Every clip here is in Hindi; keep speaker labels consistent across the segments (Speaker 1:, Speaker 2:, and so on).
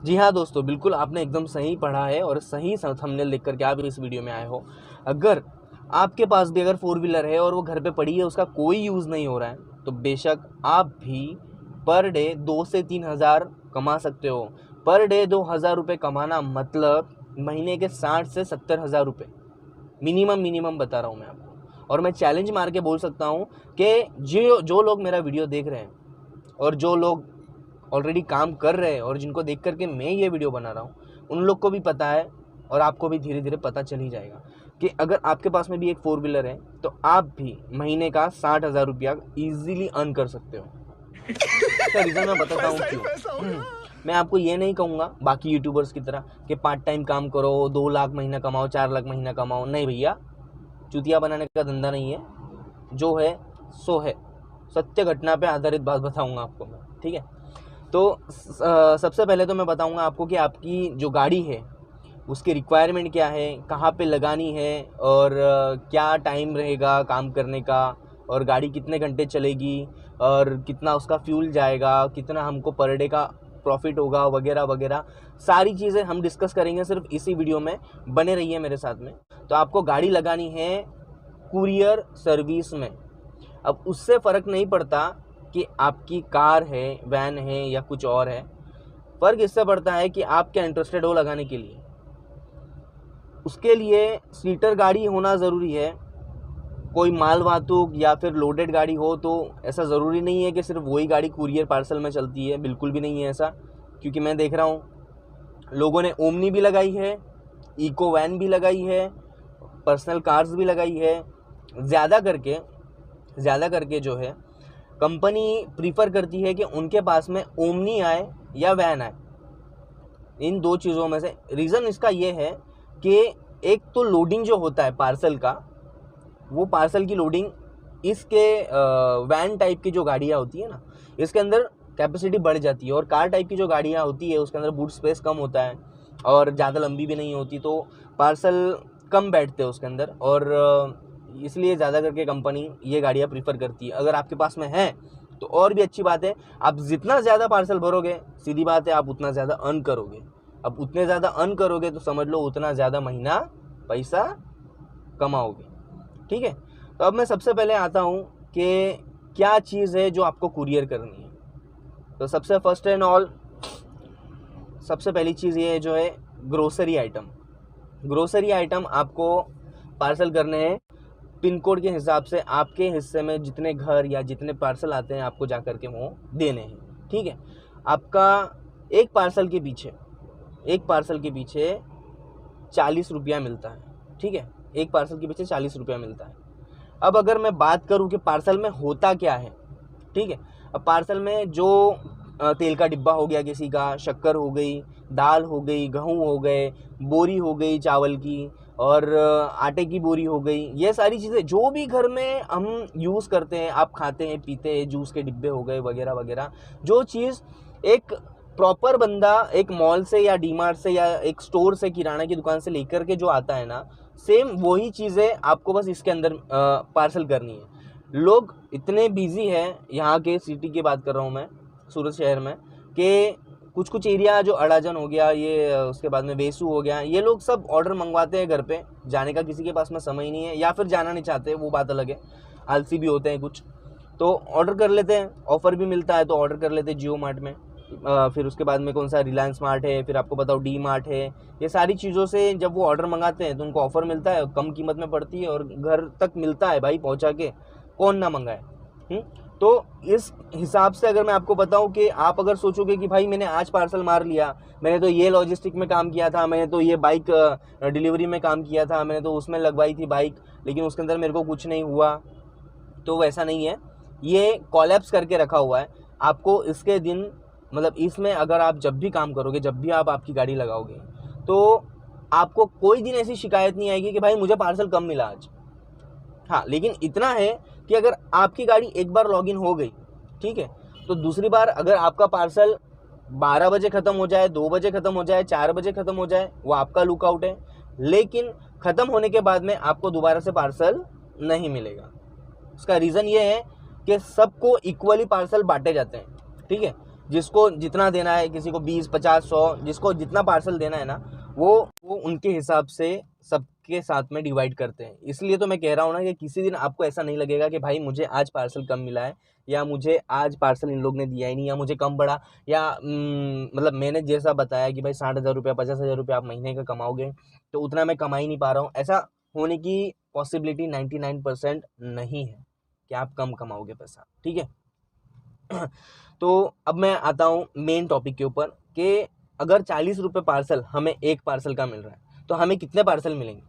Speaker 1: जी हाँ दोस्तों, बिल्कुल आपने एकदम सही पढ़ा है और सही थंबनेल देख करके आप इस वीडियो में आए हो। अगर आपके पास भी अगर 4 व्हीलर है और वो घर पे पड़ी है, उसका कोई यूज़ नहीं हो रहा है, तो बेशक आप भी पर डे 2 से 3 हज़ार कमा सकते हो। पर डे 2,000 रुपये कमाना मतलब महीने के 60 से 70 हज़ार रुपये मिनिमम बता रहा हूँ मैं आपको। और मैं चैलेंज मार के बोल सकता हूँ कि जो लोग मेरा वीडियो देख रहे हैं और जो लोग ऑलरेडी काम कर रहे हैं और जिनको देख करके मैं ये वीडियो बना रहा हूँ, उन लोग को भी पता है और आपको भी धीरे धीरे पता चल ही जाएगा कि अगर आपके पास में भी एक 4 व्हीलर है तो आप भी महीने का 60,000 रुपया ईजिली अर्न कर सकते हो। इसका रीज़न मैं बताता हूँ क्यों। मैं आपको ये नहीं कहूँगा बाकी यूट्यूबर्स की तरह कि पार्ट टाइम काम करो, 2 लाख महीना कमाओ, 4 लाख महीना कमाओ। नहीं भैया, चुतिया बनाने का धंधा नहीं है। जो है सो है, सत्य घटना पे आधारित बात बताऊँगा आपको मैं, ठीक है। तो सबसे पहले तो मैं बताऊंगा आपको कि आपकी जो गाड़ी है उसकी रिक्वायरमेंट क्या है, कहाँ पे लगानी है और क्या टाइम रहेगा काम करने का, और गाड़ी कितने घंटे चलेगी और कितना उसका फ्यूल जाएगा, कितना हमको पर डे का प्रॉफिट होगा, वगैरह वगैरह सारी चीज़ें हम डिस्कस करेंगे सिर्फ इसी वीडियो में। बने रहिए मेरे साथ में। तो आपको गाड़ी लगानी है कुरियर सर्विस में। अब उससे फ़र्क नहीं पड़ता कि आपकी कार है, वैन है या कुछ और है। फ़र्क इससे पड़ता है कि आप क्या इंटरेस्टेड हो लगाने के लिए। उसके लिए सीटर गाड़ी होना ज़रूरी है। कोई माल वाहतूक या फिर लोडेड गाड़ी हो तो ऐसा ज़रूरी नहीं है कि सिर्फ वही गाड़ी कुरियर पार्सल में चलती है, बिल्कुल भी नहीं है ऐसा। क्योंकि मैं देख रहा हूँ लोगों ने ओमनी भी लगाई है, इको वैन भी लगाई है, पर्सनल कार्स भी लगाई है। ज़्यादा करके जो है कंपनी प्रीफर करती है कि उनके पास में ओमनी आए या वैन आए, इन 2 चीज़ों में से। रीज़न इसका ये है कि एक तो लोडिंग जो होता है पार्सल का, वो पार्सल की लोडिंग इसके वैन टाइप की जो गाड़ियाँ होती है ना, इसके अंदर कैपेसिटी बढ़ जाती है। और कार टाइप की जो गाड़ियाँ होती है उसके अंदर बूट स्पेस कम होता है और ज़्यादा लंबी भी नहीं होती, तो पार्सल कम बैठते हैं उसके अंदर। और इसलिए ज़्यादा करके कंपनी ये गाड़ियाँ प्रीफर करती है। अगर आपके पास में है तो और भी अच्छी बात है। आप जितना ज़्यादा पार्सल भरोगे, सीधी बात है, आप उतना ज़्यादा अर्न करोगे। अब उतने ज़्यादा अर्न करोगे तो समझ लो उतना ज़्यादा महीना पैसा कमाओगे, ठीक है। तो अब मैं सबसे पहले आता हूँ कि क्या चीज़ है जो आपको कुरियर करनी है। तो सबसे फर्स्ट एंड ऑल, सबसे पहली चीज़ ये जो है ग्रोसरी आइटम आपको पार्सल करने हैं। पिन कोड के हिसाब से आपके हिस्से में जितने घर या जितने पार्सल आते हैं आपको जा कर के वो देने हैं, ठीक है। आपका एक पार्सल के पीछे 40 रुपया मिलता है, ठीक है। एक पार्सल के पीछे 40 रुपया मिलता है। अब अगर मैं बात करूं कि पार्सल में होता क्या है, ठीक है। अब पार्सल में जो तेल का डिब्बा हो गया किसी का, शक्कर हो गई, दाल हो गई, गेहूँ हो गए, बोरी हो गई चावल की, और आटे की बोरी हो गई, ये सारी चीज़ें जो भी घर में हम यूज़ करते हैं, आप खाते हैं पीते हैं, जूस के डिब्बे हो गए वगैरह वगैरह, जो चीज़ एक प्रॉपर बंदा एक मॉल से या डीमार्ट से या एक स्टोर से, किराना की दुकान से लेकर के जो आता है ना, सेम वही चीज़ें आपको बस इसके अंदर पार्सल करनी है। लोग इतने बिजी हैं, यहाँ के सिटी की बात कर रहा हूँ मैं, सूरत शहर में, कि कुछ एरिया जो अड़ाजन हो गया, ये उसके बाद में वेसू हो गया, ये लोग सब ऑर्डर मंगवाते हैं घर पे। जाने का किसी के पास में समय नहीं है या फिर जाना नहीं चाहते, वो बात अलग है, आलसी भी होते हैं कुछ, तो ऑर्डर कर लेते हैं। ऑफ़र भी मिलता है तो ऑर्डर कर लेते हैं जियो मार्ट में। फिर उसके बाद में कौन सा रिलायंस मार्ट है, फिर आपको बताओ डी मार्ट है। ये सारी चीज़ों से जब वो ऑर्डर मंगाते हैं तो उनको ऑफ़र मिलता है, कम कीमत में पड़ती है और घर तक मिलता है भाई पहुंचा के, कौन ना मंगाए। तो इस हिसाब से अगर मैं आपको बताऊं कि आप अगर सोचोगे कि भाई मैंने आज पार्सल मार लिया, मैंने तो ये लॉजिस्टिक में काम किया था, मैंने तो ये बाइक डिलीवरी में काम किया था, मैंने तो उसमें लगवाई थी बाइक, लेकिन उसके अंदर मेरे को कुछ नहीं हुआ, तो वैसा नहीं है। ये कोलैप्स करके रखा हुआ है। आपको इसके दिन, मतलब इसमें अगर आप जब भी काम करोगे, जब भी आप आपकी गाड़ी लगाओगे, तो आपको कोई दिन ऐसी शिकायत नहीं आएगी कि भाई मुझे पार्सल कम मिला आज। हाँ, लेकिन इतना है कि अगर आपकी गाड़ी एक बार लॉगिन हो गई, ठीक है, तो दूसरी बार अगर आपका पार्सल 12 बजे ख़त्म हो जाए, 2 बजे ख़त्म हो जाए, 4 बजे ख़त्म हो जाए, वो आपका लुकआउट है। लेकिन ख़त्म होने के बाद में आपको दोबारा से पार्सल नहीं मिलेगा। उसका रीज़न ये है कि सबको इक्वली पार्सल बांटे जाते हैं, ठीक है। जिसको जितना देना है, किसी को 20, 50, 100, जिसको जितना पार्सल देना है ना, वो उनके हिसाब से सबके साथ में डिवाइड करते हैं। इसलिए तो मैं कह रहा हूँ ना कि किसी दिन आपको ऐसा नहीं लगेगा कि भाई मुझे आज पार्सल कम मिला है, या मुझे आज पार्सल इन लोग ने दिया ही नहीं, या मुझे कम पड़ा, या मतलब मैंने जैसा बताया कि भाई 60,000 रुपया 50,000 रुपया आप महीने का कमाओगे, तो उतना मैं कमा ही नहीं पा रहा हूँ। ऐसा होने की पॉसिबिलिटी 99% नहीं है कि आप कम कमाओगे पैसा, ठीक है। तो अब मैं आता हूँ मेन टॉपिक के ऊपर कि अगर 40 रुपये पार्सल हमें एक पार्सल का मिल रहा है, तो हमें कितने पार्सल मिलेंगे,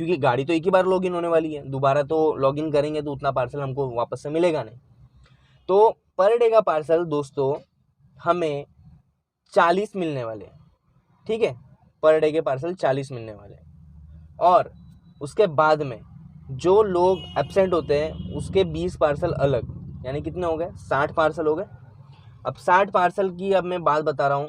Speaker 1: क्योंकि गाड़ी तो एक ही बार लॉगिन होने वाली है, दोबारा तो लॉगिन करेंगे तो उतना पार्सल हमको वापस से मिलेगा नहीं। तो पर डे का पार्सल दोस्तों हमें 40 मिलने वाले हैं, ठीक है। पर डे के पार्सल 40 मिलने वाले हैं, और उसके बाद में जो लोग एब्सेंट होते हैं उसके 20 पार्सल अलग, यानी कितने हो गए, 60 पार्सल हो गए। अब 60 पार्सल की अब मैं बात बता रहा हूँ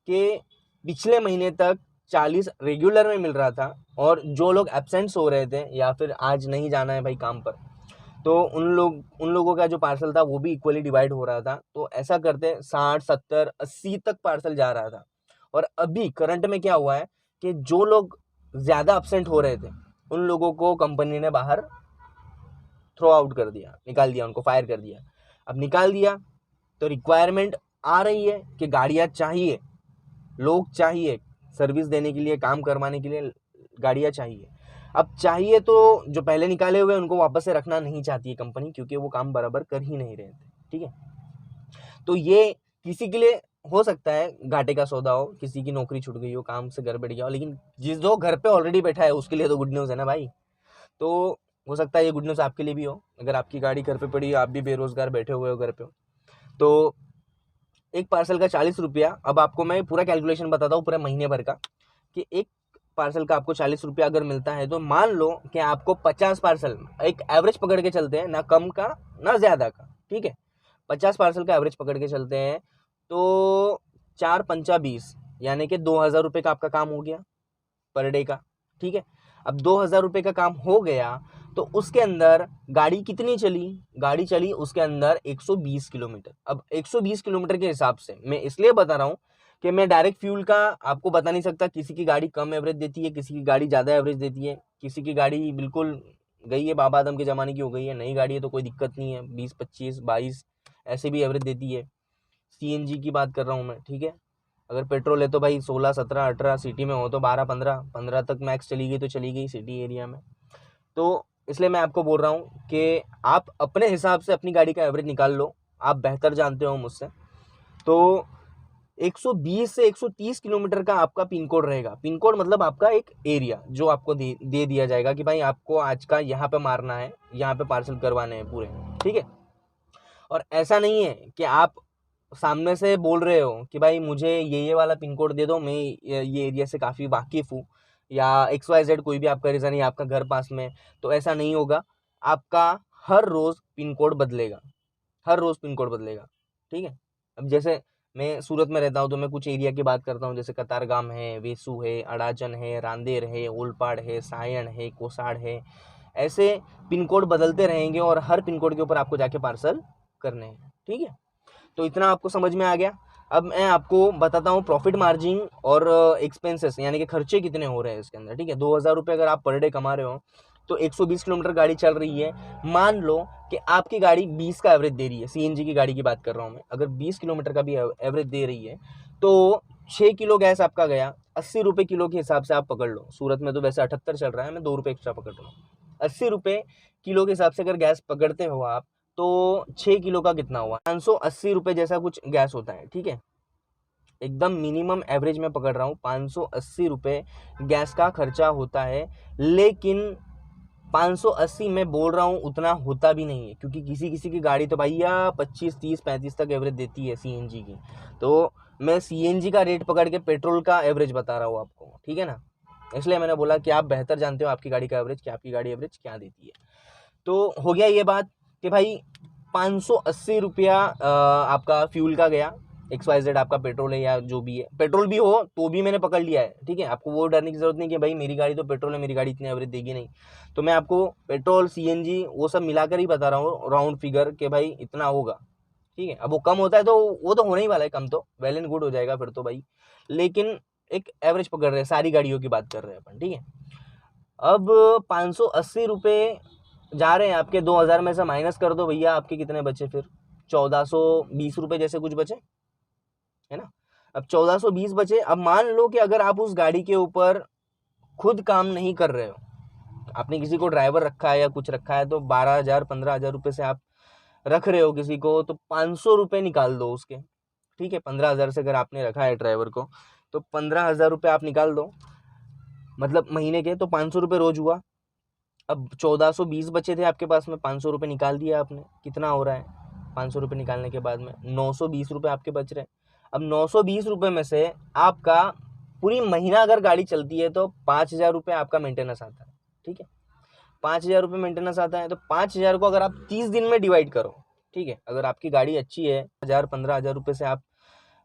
Speaker 1: कि पिछले महीने तक 40 रेगुलर में मिल रहा था, और जो लोग एब्सेंट्स हो रहे थे या फिर आज नहीं जाना है भाई काम पर, तो उन लोगों का जो पार्सल था वो भी इक्वली डिवाइड हो रहा था। तो ऐसा करते 60, 70, 80 तक पार्सल जा रहा था। और अभी करंट में क्या हुआ है कि जो लोग ज़्यादा एब्सेंट हो रहे थे उन लोगों को कंपनी ने बाहर थ्रो आउट कर दिया, निकाल दिया, उनको फायर कर दिया। अब निकाल दिया तो रिक्वायरमेंट आ रही है कि गाड़ियाँ चाहिए, लोग चाहिए, सर्विस देने के लिए, काम करवाने के लिए गाड़ियाँ चाहिए। अब चाहिए तो जो पहले निकाले हुए उनको वापस से रखना नहीं चाहती है कंपनी, क्योंकि वो काम बराबर कर ही नहीं रहे थे, ठीक है। तो ये किसी के लिए हो सकता है घाटे का सौदा हो, किसी की नौकरी छूट गई हो, काम से घर बैठ गया हो, लेकिन जो घर पे ऑलरेडी बैठा है उसके लिए तो गुड न्यूज़ है ना भाई। तो हो सकता है ये गुड न्यूज़ आपके लिए भी हो, अगर आपकी गाड़ी घर पे पड़ी है, आप भी बेरोजगार बैठे हुए हो घर पे हो, तो एक पार्सल का 40 रुपया। अब आपको मैं पूरा कैलकुलेशन बताता हूँ पूरे महीने भर का, कि एक पार्सल का आपको 40 रुपया अगर मिलता है, तो मान लो कि आपको 50 पार्सल, एक एवरेज पकड़ के चलते हैं, ना कम का ना ज़्यादा का, ठीक है, 50 पार्सल का एवरेज पकड़ के चलते हैं, तो 4 पंचा 20, यानी कि 2,000 रुपये का आपका काम हो गया पर डे का, ठीक है। अब 2,000 रुपये का काम हो गया तो उसके अंदर गाड़ी कितनी चली, गाड़ी चली उसके अंदर 120 किलोमीटर। अब 120 किलोमीटर के हिसाब से मैं इसलिए बता रहा हूँ कि मैं डायरेक्ट फ्यूल का आपको बता नहीं सकता, किसी की गाड़ी कम एवरेज देती है, किसी की गाड़ी ज़्यादा एवरेज देती है, किसी की गाड़ी बिल्कुल गई है, बाबा आदम के ज़माने की हो गई है, नई गाड़ी है तो कोई दिक्कत नहीं है, 20, 25, 22 ऐसे भी एवरेज देती है। सीएनजी की बात कर रहा हूँ मैं, ठीक है। अगर पेट्रोल है तो भाई 16, 17, 18, सिटी में हो तो 12, 15 तक मैक्स चली गई तो चली गई सिटी एरिया में। तो इसलिए मैं आपको बोल रहा हूँ कि आप अपने हिसाब से अपनी गाड़ी का एवरेज निकाल लो, आप बेहतर जानते हो मुझसे। तो 120 से 130 किलोमीटर का आपका पिन कोड रहेगा। पिन कोड मतलब आपका एक एरिया जो आपको दे दिया जाएगा कि भाई आपको आज का यहाँ पे मारना है, यहाँ पे पार्सल करवाने हैं पूरे, ठीक है। और ऐसा नहीं है कि आप सामने से बोल रहे हो कि भाई मुझे ये वाला पिन कोड दे दो, मैं ये एरिया से काफ़ी वाकिफ़ हूँ, या XYZ कोई भी आपका रीज़न है, आपका घर पास में, तो ऐसा नहीं होगा। आपका हर रोज़ पिन कोड बदलेगा, हर रोज़ पिन कोड बदलेगा, ठीक है। अब जैसे मैं सूरत में रहता हूँ तो मैं कुछ एरिया की बात करता हूँ, जैसे कतारगाम है, वेसू है, अड़ाजन है, रांदेर है, ओलपाड़ है, सायण है, कोसाड़ है, ऐसे पिन कोड बदलते रहेंगे और हर पिन कोड के ऊपर आपको जाके पार्सल करने हैं, ठीक है। तो इतना आपको समझ में आ गया। अब मैं आपको बताता हूँ प्रॉफिट मार्जिन और एक्सपेंसेस, यानी कि खर्चे कितने हो रहे हैं इसके अंदर, ठीक है। 2,000 रुपये अगर आप पर डे कमा रहे हो तो 120 किलोमीटर गाड़ी चल रही है, मान लो कि आपकी गाड़ी 20 का एवरेज दे रही है, सीएनजी की गाड़ी की बात कर रहा हूँ मैं, अगर 20 किलोमीटर का भी एवरेज दे रही है तो 6 किलो गैस आपका गया 80 रुपये किलो के हिसाब से आप पकड़ लो। सूरत में तो वैसे 78 चल रहा है, मैं 2 रुपये एक्स्ट्रा पकड़ रहा हूँ। 80 रुपये किलो के हिसाब से अगर गैस पकड़ते हो आप, तो 6 किलो का कितना हुआ, 580 रुपये जैसा कुछ गैस होता है, ठीक है। एकदम मिनिमम एवरेज में पकड़ रहा हूँ, 580 रुपये गैस का खर्चा होता है। लेकिन 580 मैं बोल रहा हूँ उतना होता भी नहीं है, क्योंकि किसी किसी की गाड़ी तो भैया 25, 30, 35 तक एवरेज देती है सीएनजी की। तो मैं सीएनजी का रेट पकड़ के पेट्रोल का एवरेज बता रहा हूँ आपको, ठीक है ना। इसलिए मैंने बोला कि आप बेहतर जानते हो आपकी गाड़ी का एवरेज क्या, आपकी गाड़ी एवरेज क्या देती है। तो हो गया ये बात कि भाई 580 रुपया आपका फ्यूल का गया, XYZ आपका पेट्रोल है या जो भी है, पेट्रोल भी हो तो भी मैंने पकड़ लिया है, ठीक है। आपको वो डरने की जरूरत नहीं कि भाई मेरी गाड़ी तो पेट्रोल है, मेरी गाड़ी इतनी एवरेज देगी नहीं। तो मैं आपको पेट्रोल, सीएनजी वो सब मिलाकर ही बता रहा हूँ राउंड फिगर कि भाई इतना होगा, ठीक है। अब वो कम होता है तो वो तो होने ही वाला है कम, तो वेल एंड गुड हो जाएगा फिर तो भाई, लेकिन एक एवरेज पकड़ रहे हैं, सारी गाड़ियों की बात कर रहे हैं अपन, ठीक है। अब 580 रुपये जा रहे हैं आपके, 2000 में से माइनस कर दो भैया, आपके कितने बचे फिर? 1420 रुपये जैसे कुछ बचे, है ना। अब 1420 बचे। अब मान लो कि अगर आप उस गाड़ी के ऊपर खुद काम नहीं कर रहे हो, आपने किसी को ड्राइवर रखा है या कुछ रखा है, तो 12,000 15,000 रुपये से आप रख रहे हो किसी को, तो 500 रुपये निकाल दो उसके, ठीक है। 15,000 से अगर आपने रखा है ड्राइवर को, तो 15,000 रुपये आप निकाल दो, मतलब महीने के, तो 500 रुपये रोज हुआ। अब 1420 बचे थे आपके पास में, 500 रुपये निकाल दिया आपने, कितना हो रहा है? 500 रुपये निकालने के बाद में 920 रुपये आपके बच रहे हैं। अब 920 रुपये में से आपका पूरी महीना अगर गाड़ी चलती है तो 5,000 रुपये आपका मेंटेनेंस आता है, ठीक है। 5,000 रुपये मेंटेनेंस आता है, तो 5,000 को अगर आप 30 दिन में डिवाइड करो, ठीक है, अगर आपकी गाड़ी अच्छी है, 15,000 रुपये से आप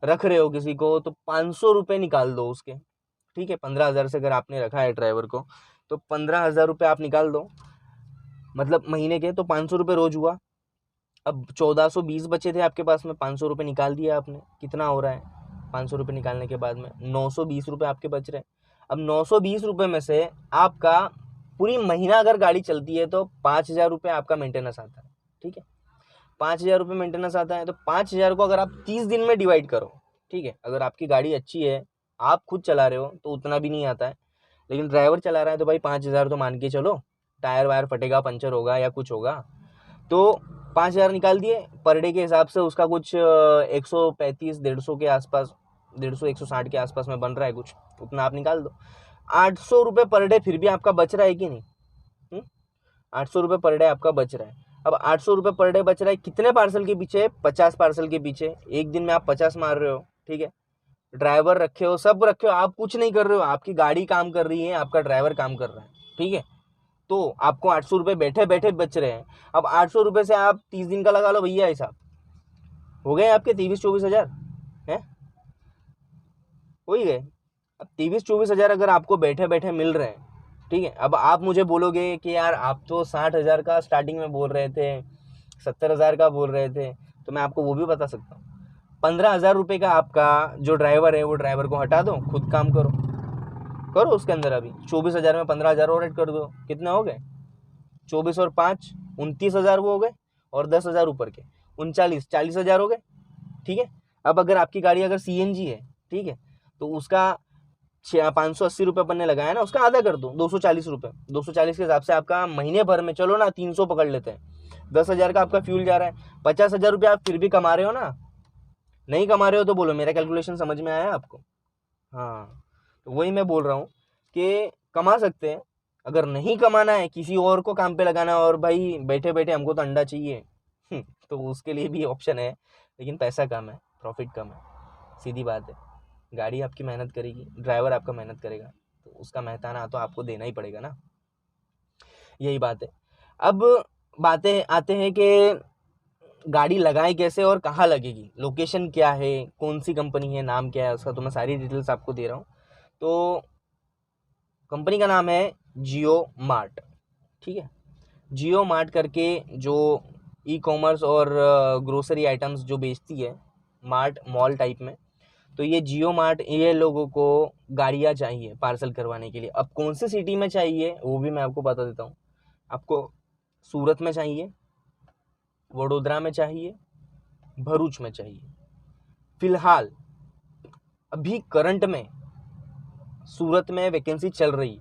Speaker 1: रख रहे हो किसी को, तो 500 रुपये निकाल दो उसके, ठीक है। 15,000 से अगर आपने रखा है ड्राइवर को, तो 15,000 रुपये आप निकाल दो, मतलब महीने के, तो 500 रुपये रोज हुआ। अब 1420 बचे थे आपके पास में, 500 रुपये निकाल दिया आपने, कितना हो रहा है? 500 रुपये निकालने के बाद में 920 रुपये आपके बच रहे हैं। अब 920 रुपये में से आपका पूरी महीना अगर गाड़ी चलती है तो 5,000 रुपये आपका मेंटेनेंस आता है, ठीक है। 5,000 रुपये मेंटेनेंस आता है, तो 5,000 को अगर आप 30 दिन में डिवाइड करो, ठीक है, अगर आपकी गाड़ी अच्छी है, आप खुद चला रहे हो तो उतना भी नहीं आता है, लेकिन ड्राइवर चला रहा है तो भाई 5,000 तो मान के चलो, टायर वायर फटेगा, पंचर होगा या कुछ होगा, तो 5,000 निकाल दिए। पर डे के हिसाब से उसका कुछ 135 150 के आसपास, 150 160 के आसपास में बन रहा है कुछ, उतना आप निकाल दो। 800 रुपये पर डे फिर भी आपका बच रहा है कि नहीं? 800 रुपये पर डे आपका बच रहा है। अब 800 रुपये पर डे बच रहा है कितने पार्सल के पीछे? 50 पार्सल के पीछे। एक दिन में आप 50 मार रहे हो, ठीक है। ड्राइवर रखे हो, सब रखे हो, आप कुछ नहीं कर रहे हो, आपकी गाड़ी काम कर रही है, आपका ड्राइवर काम कर रहा है, ठीक है। तो आपको 800 रुपये बैठे बैठे बच रहे हैं। अब 800 रुपये से आप 30 दिन का लगा लो भैया हिसाब, हो गए आपके 23-24 हज़ार, है, हो ही गए। अब 23-24 हज़ार अगर आपको बैठे बैठे मिल रहे हैं, ठीक है। अब आप मुझे बोलोगे कि यार आप तो 60,000 का स्टार्टिंग में बोल रहे थे, 70,000 का बोल रहे थे, तो मैं आपको वो भी बता सकता हूँ। 15,000 रुपये का आपका जो ड्राइवर है, वो ड्राइवर को हटा दो, खुद काम करो, करो उसके अंदर। अभी 24,000 में 15,000 और ऐड कर दो, कितने हो गए? 24 और 5 29,000 वो हो गए, और 10,000 ऊपर के 40,000 हो गए, ठीक है। अब अगर आपकी गाड़ी अगर CNG है, ठीक है, तो उसका 580 रुपये बनने लगा है ना, उसका आधा कर दो, 240 रुपये। 240 के हिसाब से आपका महीने भर में, चलो ना 300 पकड़ लेते हैं, 10,000 का आपका फ्यूल जा रहा है। 50,000 रुपये आप फिर भी कमा रहे हो ना? नहीं कमा रहे हो तो बोलो, मेरा कैलकुलेशन समझ में आया आपको? हाँ, तो वही मैं बोल रहा हूँ कि कमा सकते हैं। अगर नहीं कमाना है, किसी और को काम पे लगाना है, और भाई बैठे बैठे हमको तो अंडा चाहिए, तो उसके लिए भी ऑप्शन है, लेकिन पैसा कम है, प्रॉफिट कम है, सीधी बात है। गाड़ी आपकी मेहनत करेगी, ड्राइवर आपका मेहनत करेगा, तो उसका मेहनताना तो आपको देना ही पड़ेगा ना, यही बात है। अब बातें आते हैं कि गाड़ी लगाएं कैसे और कहाँ लगेगी, लोकेशन क्या है, कौन सी कंपनी है, नाम क्या है उसका, तो मैं सारी डिटेल्स आपको दे रहा हूँ। तो कंपनी का नाम है जियो मार्ट, ठीक है। जियो मार्ट करके जो ई-कॉमर्स और ग्रोसरी आइटम्स जो बेचती है, मार्ट मॉल टाइप में, तो ये जियो मार्ट, ये लोगों को गाड़ियाँ चाहिए पार्सल करवाने के लिए। अब कौन सी सिटी में चाहिए वो भी मैं आपको बता देता हूँ। आपको सूरत में चाहिए, वडोदरा में चाहिए, भरूच में चाहिए। फिलहाल अभी करंट में सूरत में वैकेंसी चल रही,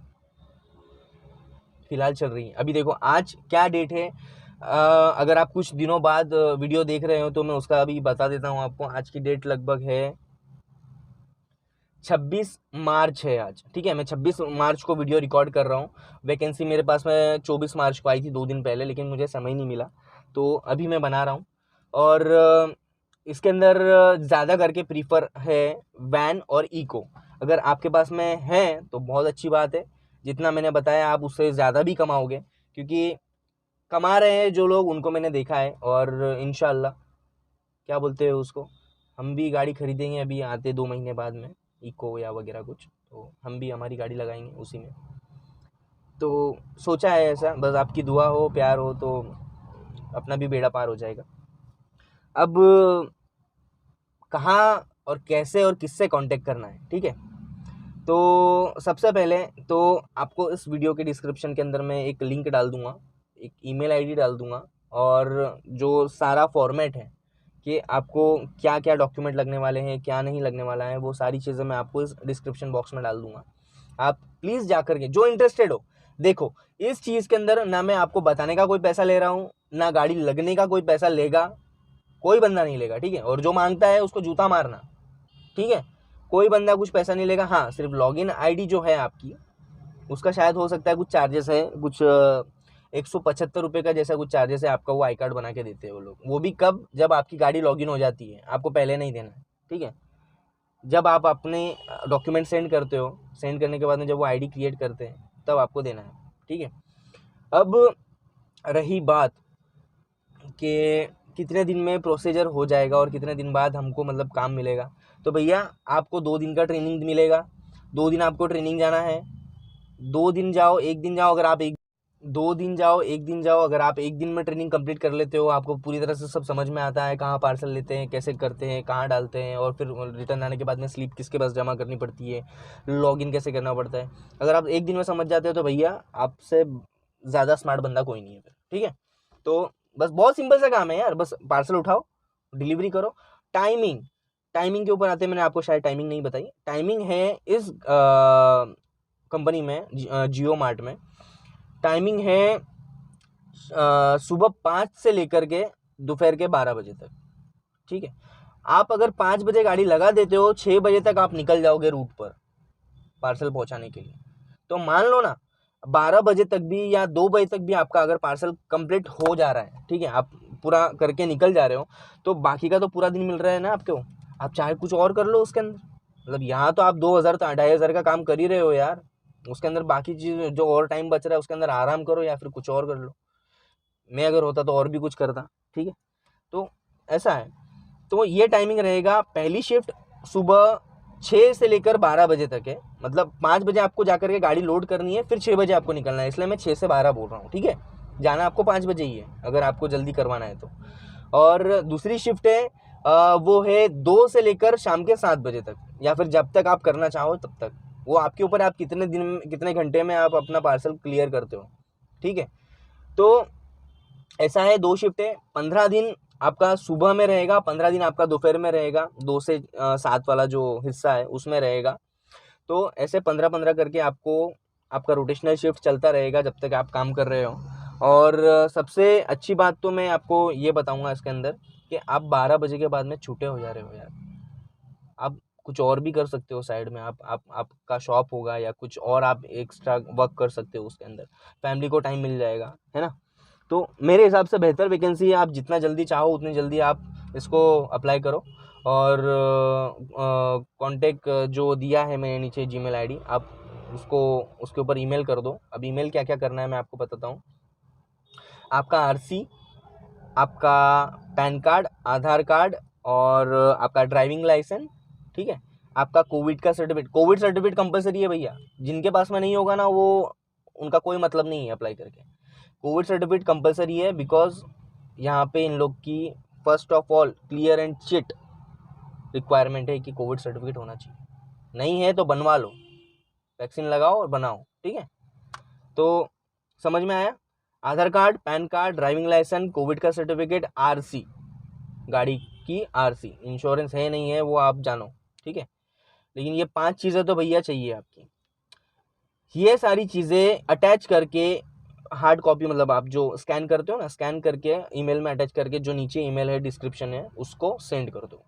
Speaker 1: फिलहाल चल रही है। अभी देखो आज क्या डेट है, अगर आप कुछ दिनों बाद वीडियो देख रहे हो तो मैं उसका अभी बता देता हूँ आपको। आज की डेट लगभग है 26 मार्च है आज, ठीक है। मैं 26 मार्च को वीडियो रिकॉर्ड कर रहा हूँ। वैकेंसी मेरे पास में 24 मार्च को आई थी, 2 दिन पहले, लेकिन मुझे समय नहीं मिला, तो अभी मैं बना रहा हूँ। और इसके अंदर ज़्यादा करके प्रीफर है वैन और इको। अगर आपके पास में है तो बहुत अच्छी बात है, जितना मैंने बताया आप उससे ज़्यादा भी कमाओगे, क्योंकि कमा रहे हैं जो लोग उनको मैंने देखा है। और इंशाल्लाह, क्या बोलते हैं उसको, हम भी गाड़ी खरीदेंगे अभी आते 2 महीने बाद में, इको या वगैरह कुछ, तो हम भी हमारी गाड़ी लगाएंगे उसी में। तो सोचा है ऐसा, बस आपकी दुआ हो, प्यार हो, तो अपना भी बेड़ा पार हो जाएगा। अब कहाँ और कैसे और किससे कांटेक्ट करना है, ठीक है। तो सबसे पहले तो आपको इस वीडियो के डिस्क्रिप्शन के अंदर मैं एक लिंक डाल दूंगा, एक ईमेल आईडी डाल दूंगा, और जो सारा फॉर्मेट है कि आपको क्या क्या डॉक्यूमेंट लगने वाले हैं, क्या नहीं लगने वाला है, वो सारी चीज़ें मैं आपको इस डिस्क्रिप्शन बॉक्स में डाल दूंगा। आप प्लीज़ जा करके, जो इंटरेस्टेड हो, देखो इस चीज़ के अंदर ना मैं आपको बताने का कोई पैसा ले रहा हूँ, ना गाड़ी लगने का कोई पैसा लेगा, कोई बंदा नहीं लेगा, ठीक है। और जो मांगता है उसको जूता मारना, ठीक है। कोई बंदा कुछ पैसा नहीं लेगा। हाँ, सिर्फ लॉगिन आईडी जो है आपकी, उसका शायद हो सकता है कुछ चार्जेस है, कुछ 175 रुपये का जैसा कुछ चार्जेस है आपका, वो आई कार्ड बना के देते हैं वो लोग। वो भी कब, जब आपकी गाड़ी लॉगिन हो जाती है, आपको पहले नहीं देना है, ठीक है। जब आप अपने डॉक्यूमेंट सेंड करते हो, सेंड करने के बाद में जब वो आईडी क्रिएट करते हैं, तब आपको देना है, ठीक है। अब रही बात कि कितने दिन में प्रोसीजर हो जाएगा और कितने दिन बाद हमको मतलब काम मिलेगा, तो भैया आपको 2 दिन का ट्रेनिंग मिलेगा। 2 दिन आपको ट्रेनिंग जाना है। 2 दिन जाओ, 1 दिन जाओ, अगर आप 2 दिन जाओ, 1 दिन जाओ, अगर आप 1 दिन में ट्रेनिंग कंप्लीट कर लेते हो, आपको पूरी तरह से सब समझ में आता है, कहाँ पार्सल लेते हैं, कैसे करते हैं, कहाँ डालते हैं, और फिर रिटर्न आने के बाद में स्लिप किसके पास जमा करनी पड़ती है, लॉगिन कैसे करना पड़ता है, अगर आप 1 दिन में समझ जाते हो तो भैया आपसे ज़्यादा स्मार्ट बंदा कोई नहीं है फिर, ठीक है। तो बस बहुत सिंपल सा काम है यार, बस पार्सल उठाओ, डिलीवरी करो। टाइमिंग, टाइमिंग के ऊपर आते हैं, मैंने आपको शायद टाइमिंग नहीं बताई। टाइमिंग है इस कंपनी में, जियो मार्ट में टाइमिंग है सुबह 5 से लेकर के दोपहर के 12 बजे तक, ठीक है। आप अगर 5 बजे गाड़ी लगा देते हो, 6 बजे तक आप निकल जाओगे रूट पर पार्सल पहुंचाने के लिए। तो मान लो ना 12 बजे तक भी या 2 बजे तक भी आपका अगर पार्सल कंप्लीट हो जा रहा है, ठीक है, आप पूरा करके निकल जा रहे हो, तो बाकी का तो पूरा दिन मिल रहा है ना आपको। आप चाहे कुछ और कर लो उसके अंदर, मतलब यहाँ तो आप 2000 तो 2500 का काम कर ही रहे हो यार, उसके अंदर बाकी चीज़ जो और टाइम बच रहा है उसके अंदर आराम करो या फिर कुछ और कर लो। मैं अगर होता तो और भी कुछ करता, ठीक है। तो ऐसा है। तो ये टाइमिंग रहेगा, पहली शिफ्ट सुबह 6 से लेकर 12 बजे तक है, मतलब 5 बजे आपको जाकर के गाड़ी लोड करनी है, फिर 6 बजे आपको निकलना है, इसलिए मैं 6 से 12 बोल रहा हूँ, ठीक है। जाना आपको 5 बजे ही है अगर आपको जल्दी करवाना है तो। और दूसरी शिफ्ट है वो है 2 से लेकर शाम के 7 बजे तक, या फिर जब तक आप करना चाहो तब तक, वो आपके ऊपर है, आप कितने दिन में, कितने घंटे में आप अपना पार्सल क्लियर करते हो, ठीक है। तो ऐसा है, 2 शिफ्ट है, 15 दिन आपका सुबह में रहेगा, 15 दिन आपका दोपहर में रहेगा, 2 से 7 वाला जो हिस्सा है उसमें रहेगा। तो ऐसे 15-15 करके आपको आपका रोटेशनल शिफ्ट चलता रहेगा जब तक आप काम कर रहे हो। और सबसे अच्छी बात तो मैं आपको ये बताऊंगा इसके अंदर कि आप 12 बजे के बाद में छूटे हो जा रहे हो यार, आप कुछ और भी कर सकते हो साइड में, आप आपका शॉप होगा या कुछ और आप एक्स्ट्रा वर्क कर सकते हो उसके अंदर, फैमिली को टाइम मिल जाएगा, है ना। तो मेरे हिसाब से बेहतर वैकेंसी है, आप जितना जल्दी चाहो उतनी जल्दी आप इसको अप्लाई करो। और कांटेक्ट जो दिया है मैंने नीचे जीमेल आईडी, आप उसको उसके ऊपर ईमेल कर दो। अब ईमेल क्या क्या करना है मैं आपको बताता हूँ। आपका आरसी, आपका पैन कार्ड, आधार कार्ड, और आपका ड्राइविंग लाइसेंस, ठीक है। आपका कोविड का सर्टिफिकेट, कोविड सर्टिफिकेट कंपलसरी है भैया, जिनके पास में नहीं होगा ना वो, उनका कोई मतलब नहीं है अप्लाई करके। कोविड सर्टिफिकेट कंपलसरी है, बिकॉज यहाँ पे इन लोग की first of all clear and chit requirement है कि कोविड सर्टिफिकेट होना चाहिए, नहीं है तो बनवा लो, वैक्सीन लगाओ और बनाओ, ठीक है। तो समझ में आया। Aadhaar card, PAN card, driving licence, Covid का सर्टिफिकेट, आरसी, गाड़ी की आरसी, इंश्योरेंस है नहीं है वो आप जानो, ठीक है। लेकिन ये 5 चीज़ें तो भैया चाहिए आपकी। ये सारी चीज़ें अटैच करके हार्ड कॉपी, मतलब आप जो स्कैन करते हो ना, स्कैन करके ईमेल में अटैच करके, जो नीचे ईमेल है डिस्क्रिप्शन है उसको सेंड कर दो।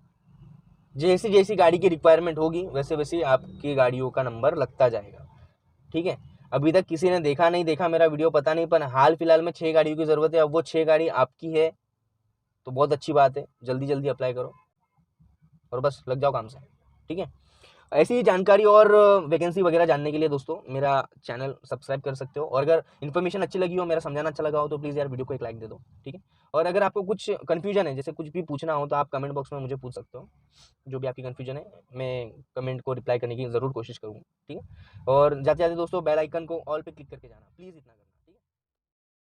Speaker 1: जैसी जैसी गाड़ी की रिक्वायरमेंट होगी वैसे वैसे आपकी गाड़ियों का नंबर लगता जाएगा, ठीक है। अभी तक किसी ने देखा नहीं, देखा मेरा वीडियो पता नहीं, पर हाल फिलहाल में 6 गाड़ियों की ज़रूरत है। अब वो 6 गाड़ी आपकी है तो बहुत अच्छी बात है, जल्दी जल्दी अप्लाई करो और बस लग जाओ काम से, ठीक है। ऐसी ही जानकारी और वैकेंसी वगैरह जानने के लिए दोस्तों मेरा चैनल सब्सक्राइब कर सकते हो। और अगर इन्फॉर्मेशन अच्छी लगी हो, मेरा समझाना अच्छा लगा हो, तो प्लीज़ यार वीडियो को एक लाइक दे दो, ठीक है। और अगर आपको कुछ कन्फ्यूजन है, जैसे कुछ भी पूछना हो, तो आप कमेंट बॉक्स में मुझे पूछ सकते हो, जो भी आपकी कन्फ्यूजन है मैं कमेंट को रिप्लाई करने की ज़रूर कोशिश करूँगा, ठीक है। और जाते जाते दोस्तों बेल आइकन को ऑल पे क्लिक करके जाना प्लीज़, इतना